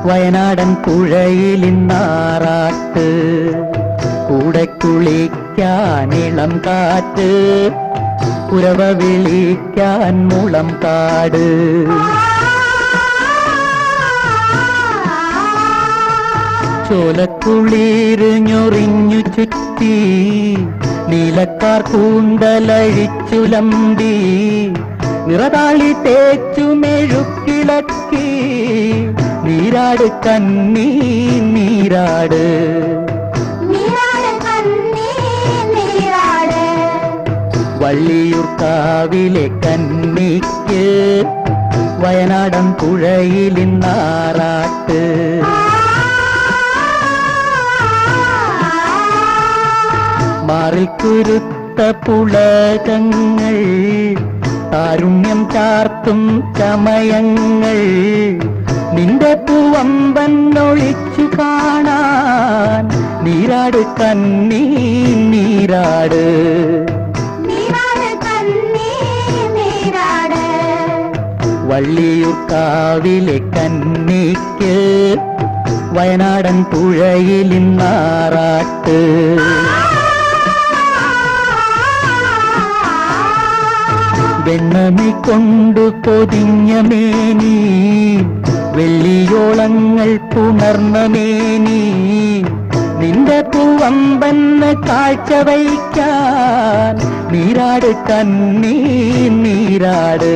വയനാടൻ പുഴയിലിന്നാറാട്ട്, കൂടെ കുളിക്കാൻ ഇളം കാറ്റ്, കുരവ വിളിക്കാൻ മുളം കാട്. ചോലക്കുളിരിഞ്ഞൊറിഞ്ഞു ചുറ്റി, നീലക്കാർ കൂന്തലഴിച്ചുലമ്പി, നിറതാളി തേച്ചു മെഴുക്കിളക്കി, നീരാട് കണ്ണീ നീരാട്. വള്ളിയൂർക്കാവിലെ കന്നിക്ക് വയനാടൻ പുഴയിലിന്നാറാട്ട്. മാറിൽ കുരുത്ത പുളകങ്ങൾ, കാരുണ്യം ചാർത്തും ചമയങ്ങൾ, നിന്റെ പൂവമ്പൻ ഒളിച്ചു കാണാൻ, നീരാട് കണ്ണീ നീരാട്. വള്ളിയൂർക്കാവിലെ കന്നിക്ക് വയനാടൻ പുഴയിലിന്നാറാട്ട്. വെണ്ണമി കൊണ്ടു പൊതിഞ്ഞ മേനി, വെള്ളിയോളങ്ങൾ പുണർന്ന മേനി, നിന്റെ പൂവമ്പന്ന് കാഴ്ച വയ്ക്കാൻ, നീരാട് കണ്ണീ നീരാട്.